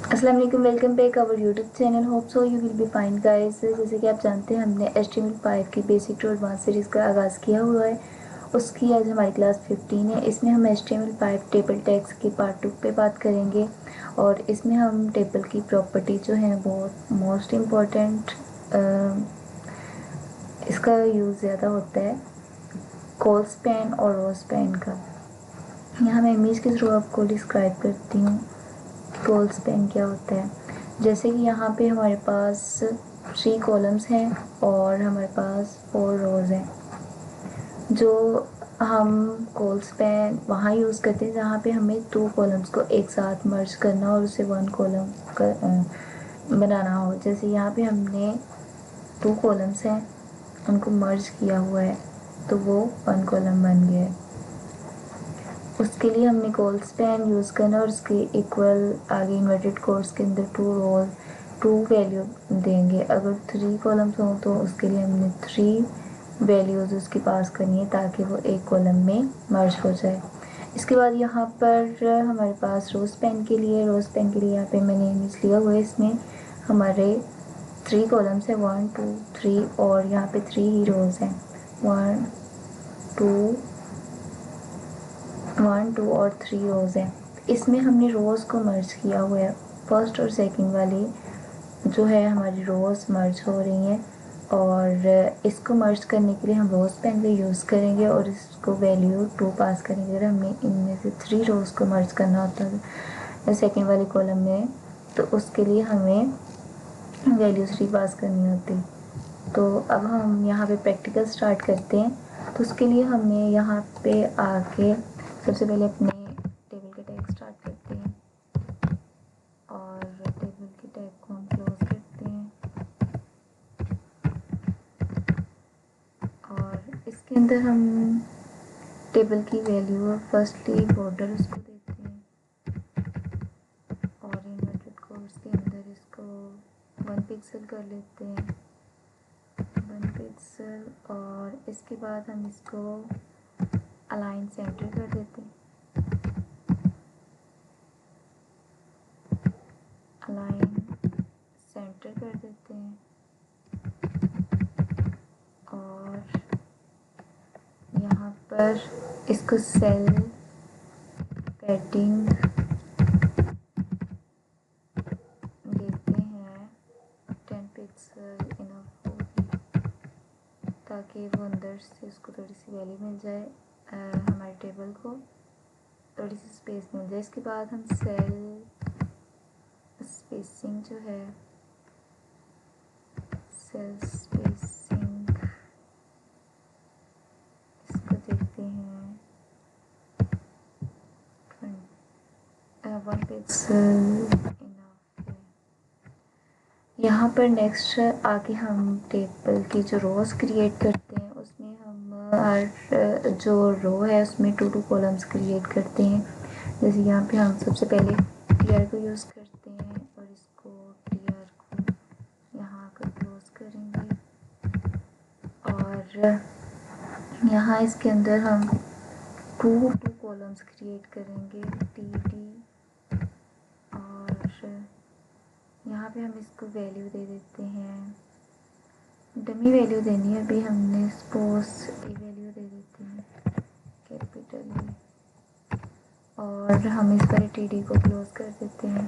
अस्सलाम वालेकुम, welcome back our YouTube channel. Hope so you will be fine guys. जैसे कि आप जानते हैं हमने HTML5 की बेसिक टू एडवांस सीरीज़ का आगाज़ किया हुआ है। उसकी आज हमारी क्लास 15 है। इसमें हम HTML5 टेबल टैग्स की पार्ट 2 पे बात करेंगे और इसमें हम टेबल की प्रॉपर्टी जो है बहुत मोस्ट इम्पॉर्टेंट इसका यूज़ ज़्यादा होता है कॉल स्पैन और रो स्पैन का। यहाँ मैं इमेज के थ्रू आपको डिस्क्राइब करती हूँ कॉल स्पैन क्या होता है। जैसे कि यहाँ पे हमारे पास 3 कॉलम्स हैं और हमारे पास 4 रोज़ हैं। जो हम कॉल स्पैन वहाँ यूज़ करते हैं जहाँ पे हमें 2 कॉलम्स को एक साथ मर्ज करना और उसे 1 कॉलम बनाना हो। जैसे यहाँ पे हमने 2 कॉलम्स हैं, उनको मर्ज किया हुआ है तो वो 1 कॉलम बन गया है। उसके लिए हमने कॉल स्पैन यूज़ करना और उसके इक्वल आगे इन्वर्टेड कोर्स के अंदर 2 रोज 2 वैल्यू देंगे। अगर 3 कॉलम्स हों तो उसके लिए हमने 3 वैल्यूज़ उसकी पास करनी है ताकि वो एक कॉलम में मर्ज हो जाए। इसके बाद यहाँ पर हमारे पास रोज पेन के लिए यहाँ पे मैंने इमेज लिया हुआ है। इसमें हमारे 3 कॉलम्स हैं 1 2 3 और यहाँ पे 3 ही रोज हैं 1 2 और 3 रोज़ हैं। इसमें हमने रोज़ को मर्ज किया हुआ है। फर्स्ट और सेकंड वाली जो है हमारी रोज़ मर्ज हो रही हैं और इसको मर्ज करने के लिए हम रोज़ पेन का यूज़ करेंगे और इसको वैल्यू 2 पास करेंगे। अगर हमने इनमें से 3 रोज़ को मर्ज करना होता है सेकंड वाले कॉलम में तो उसके लिए हमें वैल्यू 3 पास करनी होती। तो अब हम यहाँ पे प्रैक्टिकल स्टार्ट करते हैं। तो उसके लिए हमें यहाँ पे आके सबसे पहले अपने टेबल के टैग स्टार्ट करते हैं और टेबल के टैग को हम क्लोज करते हैं और इसके अंदर हम टेबल की वैल्यू फर्स्टली बॉर्डर उसको देते हैं और इन्वर्टेड कोर्स के अंदर इसको 1 पिक्सल कर लेते हैं 1 पिक्सल और इसके बाद हम इसको अलाइन सेंटर कर देते हैं अलाइन सेंटर कर देते हैं और यहाँ पर इसको सेल पैडिंग देते हैं 10 पिक्सल इनफ होगी ताकि वो अंदर से उसको थोड़ी सी वैल्यू मिल जाए हमारे टेबल को थोड़ी सी स्पेस मिल जाए। इसके बाद हम सेल स्पेसिंग जो है सेल स्पेसिंग इसको देखते हैं 1 पिक्सल इनफ है। यहाँ पर नेक्स्ट आगे हम टेबल की जो रोज़ क्रिएट करते हैं उसमें हम हर जो रो है उसमें 2 कॉलम्स क्रिएट करते हैं। जैसे यहाँ पे हम सबसे पहले टीआर को यूज़ करते हैं और इसको टीआर को यहाँ का क्लोज करेंगे और यहाँ इसके अंदर हम 2 कॉलम्स क्रिएट करेंगे टी और यहाँ पे हम इसको वैल्यू दे देते हैं डमी वैल्यू देनी है। अभी हमने सपोज ए वैल्यू दे देते हैं कैपिटल और हम इस पर टी को क्लोज कर देते हैं।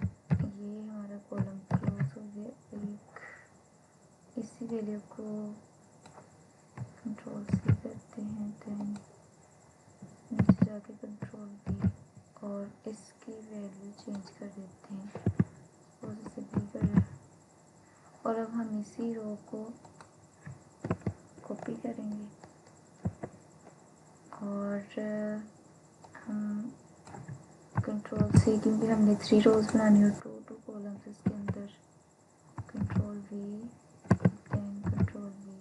ये हमारा कॉलम क्लोज हो गया। एक इसी वैल्यू को कंट्रोल सी करते हैं देन नीचे जाके कंट्रोल बी और इसकी वैल्यू चेंज कर देते हैं सपोज इसे बी कर और अब हम इसी रो को कॉपी करेंगे और हम कंट्रोल से क्योंकि हमने 3 रोज बनानी और 2 कॉलम्स इसके अंदर control V then control V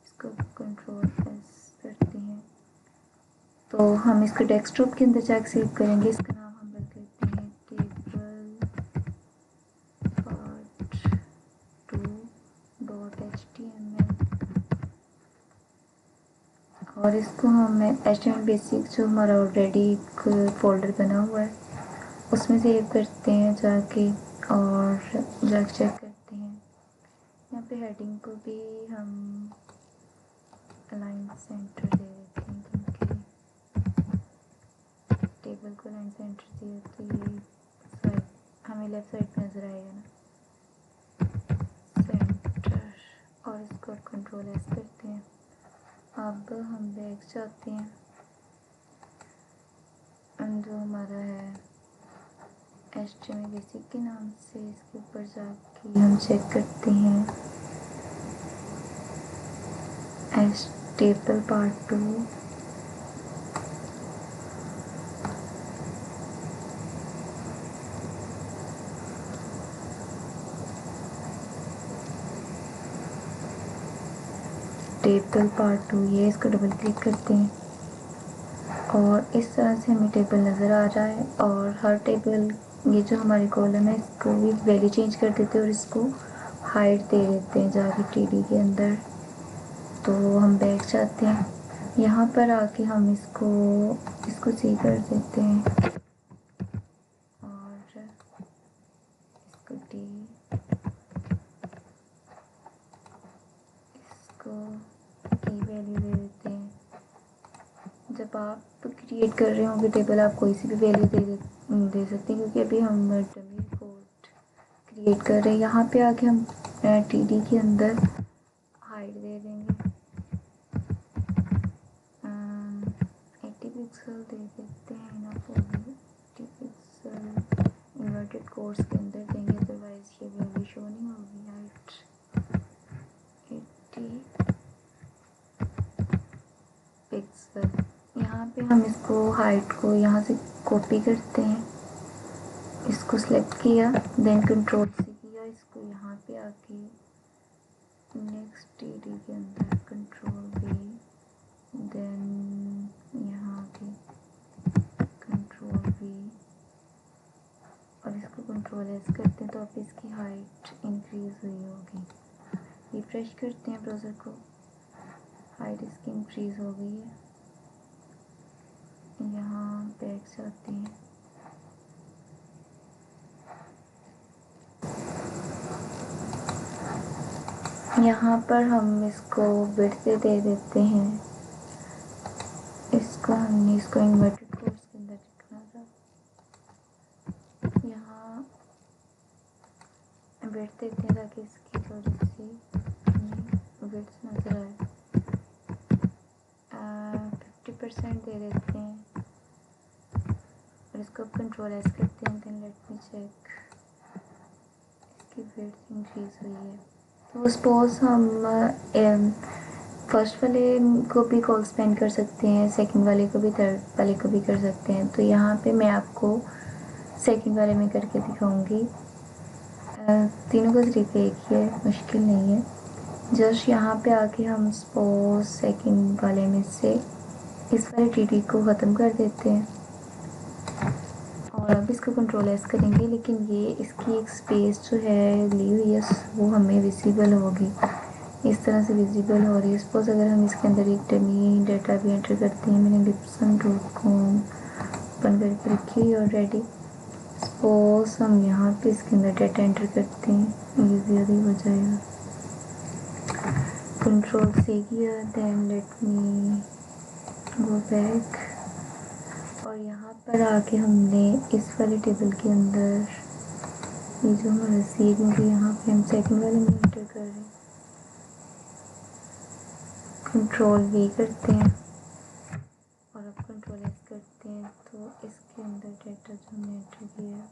इसको कंट्रोल एस करते हैं तो हम इसको डेस्कटॉप के अंदर जाकर सेव करेंगे। इसका नाम हम रख देते हैं टेबल पार्ट 2.html और इसको हम HTML बेसिक जो हमारा ऑलरेडी एक फोल्डर बना हुआ है उसमें सेव करते हैं जाके और जाके चेक करते हैं। यहाँ पे हेडिंग को भी हम लाइन सेंटर दे देते हैं, क्योंकि टेबल को लाइन सेंटर दिया तो ये साइड हमें लेफ्ट साइड पे नज़र आएगा ना, सेंटर। और इसको कंट्रोल एस करते हैं। अब हम बैक जाते हैं, जो हमारा है HTML बेसिक के नाम से, इसके ऊपर जाके हम चेक करते हैं टेबल पार्ट 2। टेबल पार्ट 2 ये, इसको डबल क्लिक करते हैं और इस तरह से हमें टेबल नज़र आ रहा है। और हर टेबल, ये जो हमारी कॉलम है, इसको भी वैल्यू चेंज कर देते हैं और इसको हाइट दे देते हैं जाके TD के अंदर। तो हम बैक जाते हैं, यहाँ पर आके हम इसको सी कर देते हैं और इसको D, इसको की वैल्यू दे देते हैं। जब आप क्रिएट कर रहे होंगे टेबल, आप कोई सी भी वैल्यू दे सकते हैं, क्योंकि अभी हम डमी कोड क्रिएट कर रहे हैं। यहाँ पे आके हम TD के अंदर हाइट दे देंगे, 80 पिक्सल दे देते हैं ना, 80 पिक्सल इन्वर्टेड कोर्स के अंदर देंगे, अदरवाइज ये वैल्यू शो नहीं होगी। Height 80 pixel. यहाँ पे हम इसको हाइट को यहाँ से कॉपी करते हैं, इसको सेलेक्ट किया, देन कंट्रोल C किया, इसको यहाँ पे आके नेक्स्ट TD के अंदर कंट्रोल V, देन यहाँ पे कंट्रोल V और इसको कंट्रोल S करते हैं, तो अब इसकी हाइट इंक्रीज हुई होगी। रिफ्रेश करते हैं ब्राउज़र को, हाइट इसकी इंक्रीज हो गई है। यहाँ बैक जाते हैं, यहाँ पर हम इसको विड्थ दे देते हैं, हमने इसको इन्वर्टेड कोर्स के अंदर रखना था। यहाँ विड्थ देते हैं ताकि इसकी थोड़ी सी विड्थ नज़र आए। 50% दे देते हैं और इसको कंट्रोल S करते हैं। देन लेट मी चेक, इसकी विड्थ इंक्रीज हुई है। तो सपोज हम फर्स्ट वाले को भी कॉल स्पेंड कर सकते हैं, सेकंड वाले को भी, थर्ड वाले को भी कर सकते हैं। तो यहाँ पे मैं आपको सेकंड वाले में करके दिखाऊंगी। तीनों का तरीका एक ही है, मुश्किल नहीं है। जस्ट यहाँ पे आके हम सपोज सेकंड वाले में से इस वाले TD को ख़त्म कर देते हैं और अब इसको कंट्रोल S करेंगे, लेकिन ये इसकी एक स्पेस जो है ली हुई है वो हमें विजिबल होगी, इस तरह से विजिबल हो रही है। सपोज अगर हम इसके अंदर एक डमी डाटा भी एंटर करते हैं, मैंने gibson.com ओपन करके रखी है ऑलरेडी। सपोज हम यहाँ पे इसके अंदर डाटा एंटर करते हैं, ईजी हो जाएगा। कंट्रोल C किया, then let me go back और यहाँ पर आके हमने इस वाले टेबल के अंदर ये जो हमारा सी, क्योंकि यहाँ पे हम सेकंड वाले में एंटर कर रहे हैं, कंट्रोल V करते हैं और अब कंट्रोल S करते हैं। तो इसके अंदर डाटा जो हमने एंटर किया,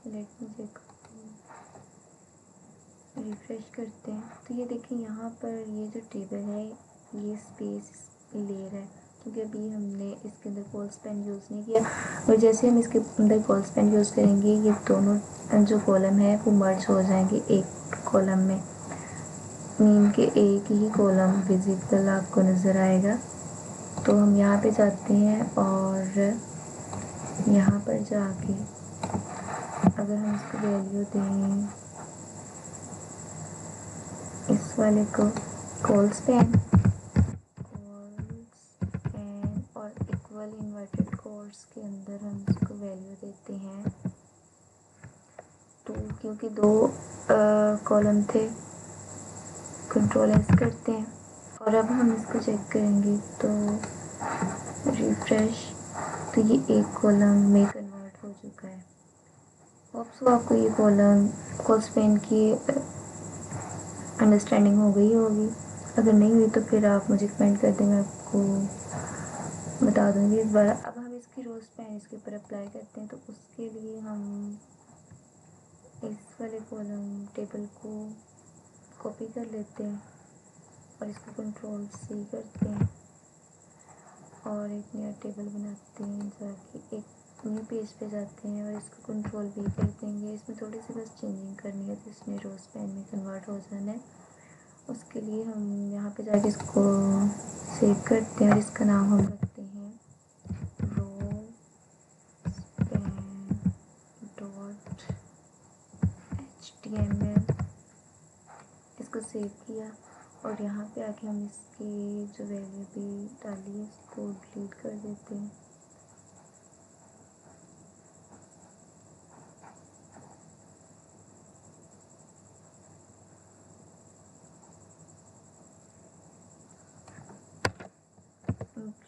लेट मी चेक, रिफ्रेश करते हैं। तो ये देखिए यहाँ पर ये जो टेबल है ये स्पेस ले रहा है, क्योंकि अभी हमने इसके अंदर कॉल स्पेंड यूज़ नहीं किया। और जैसे हम इसके अंदर कॉल स्पेंड यूज़ करेंगे, ये दोनों जो कॉलम है वो मर्ज हो जाएंगे एक कॉलम में, मीन के एक ही कॉलम विजिबल आपको नज़र आएगा। तो हम यहाँ पे जाते हैं और यहाँ पर जाके अगर हम इसको वैल्यू दें, इस वाले को कॉल स्पैन और इक्वल इन्वर्टेड कोर्स के अंदर हम इसको वैल्यू वैल्यू देते हैं 2, क्योंकि 2 कॉलम थे, कंट्रोल एस करते हैं और अब हम इसको चेक करेंगे तो रिफ्रेश, तो ये एक कॉलम में कन्वर्ट हो चुका है। होप सो आपको ये कॉलम कॉलस्पेन की अंडरस्टैंडिंग हो गई होगी। अगर नहीं हुई तो फिर आप मुझे कमेंट कर दें, मैं आपको बता दूंगी इस बार। अब हम इसकी रोज पेन इसके ऊपर अप्लाई करते हैं, तो उसके लिए हम इस वाले कॉलम टेबल को कॉपी कर लेते हैं और इसको कंट्रोल सी करते हैं और एक नया टेबल बनाते हैं, जाके एक न्यू पेज पे जाते हैं और इसको कंट्रोल भी कर देंगे। इसमें थोड़ी सी बस चेंजिंग करनी है, तो इसमें रोज पेन में कन्वर्ट हो जाना है। उसके लिए हम यहाँ पे जाके इसको सेव करते हैं और इसका नाम हम रखते हैं rospen.html। इसको सेव किया और यहाँ पे आके हम इसकी जो वैल्यू भी डाली है इसको डिलीट कर देते हैं।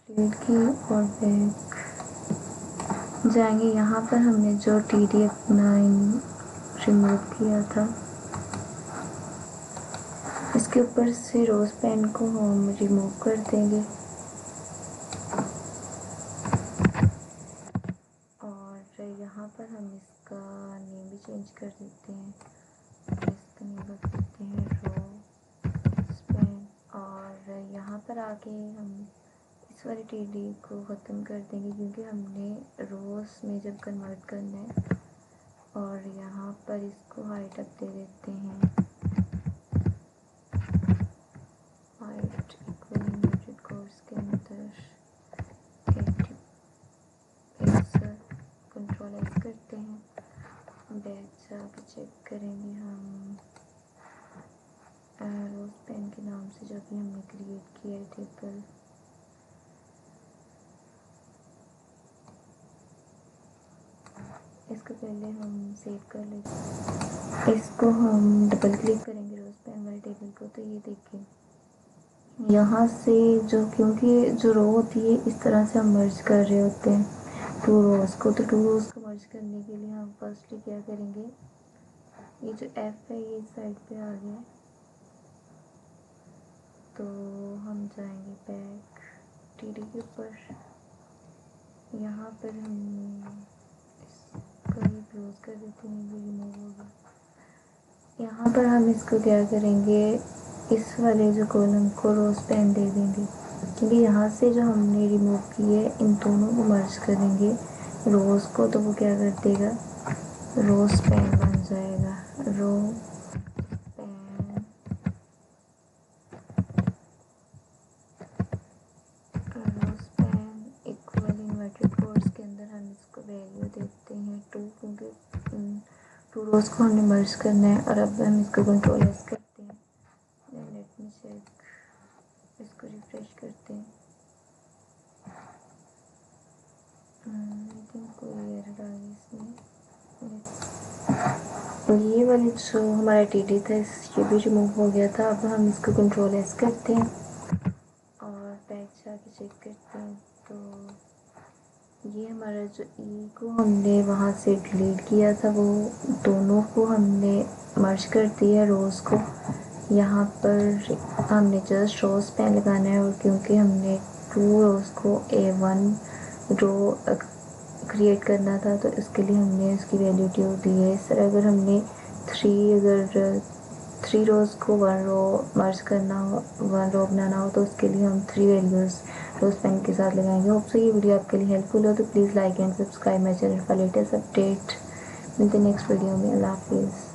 डिलीट की और बैक जाएंगे। यहाँ पर हमने जो टीडी अपना रिमूव किया था, इसके ऊपर से रोज पेन को हम रिमूव कर देंगे और यहाँ पर हम इसका नेम भी चेंज कर देते हैं। इसका नेम रख देते हैं रोज पेन और यहाँ पर आके हम इस वाली टीडी को ख़त्म कर देंगे, क्योंकि हमने रोज में जब कन्वर्ट करना है। और यहाँ पर इसको हाइट अप दे देते हैं, हाइट इक्वल इन्वर्टेड कोर्स के अंदर 80 पिक्सल। कंट्रोल एस करते हैं, बैक जाके चेक करेंगे हम रोज पेन के नाम से जो भी हमने क्रिएट किया है टेबल। इसको पहले हम सेव कर लेते हैं। इसको हम डबल क्लिक करेंगे रोज पेन वाले टेबल को, तो ये देखिए यहाँ से जो, क्योंकि जो रो होती है इस तरह से हम मर्ज कर रहे होते हैं 2 रोज को, तो 2 रोज को मर्ज करने के लिए हम फर्स्टली क्या करेंगे, ये जो एफ है ये इस साइड पे आ गया, तो हम जाएंगे बैक टीडी के ऊपर। यहाँ पर हम इसको ही क्लोज कर देते हैं, भी रिमूव होगा। यहाँ पर हम इसको क्या करेंगे, इस वाले जो कॉलम को रोज पेन दे देंगे, क्योंकि यहाँ से जो हमने रिमूव किए इन दोनों को मर्ज करेंगे रोज को, तो वो क्या कर देगा, रोज पेन बन जाएगा। रोज पेन इक्वल इन्वर्टेड कोर्स के अंदर हम इसको वैल्यू देते हैं 2, क्योंकि 2 रोज को हमने मर्ज करना है। और अब हम इसको कंट्रोल एस करते हैं, लेट मी चेक, इसको रिफ्रेश करते हैं। आई थिंक कोई एरर आ गई इसमें। ये वाली जो हमारा टीडी था ये भी रिमूव हो गया था। अब हम इसको कंट्रोल एस करते हैं और बैक जाके चेक करते हैं, तो ये हमारा जो ई को हमने वहाँ से डिलीट किया था वो दोनों को हमने मर्ज कर दिया रोज़ को। यहाँ पर हमने जस्ट रोज़ पेन लगाना है, और क्योंकि हमने 2 रोज़ को A1 रो क्रिएट करना था, तो इसके लिए हमने इसकी वैल्यू ड्यू दी है। इस तरह अगर हमने 3 रोज़ को 1 रो मर्ज करना हो, 1 रो बनाना हो, तो उसके लिए हम 3 वैल्यूज़ रोज़ पेन के साथ लगाएंगे। होप सो ये वीडियो आपके लिए हेल्पफुल हो, तो please like and subscribe my channel for latest update. मिलते नेक्स्ट वीडियो में। अल्लाह हाफिज़।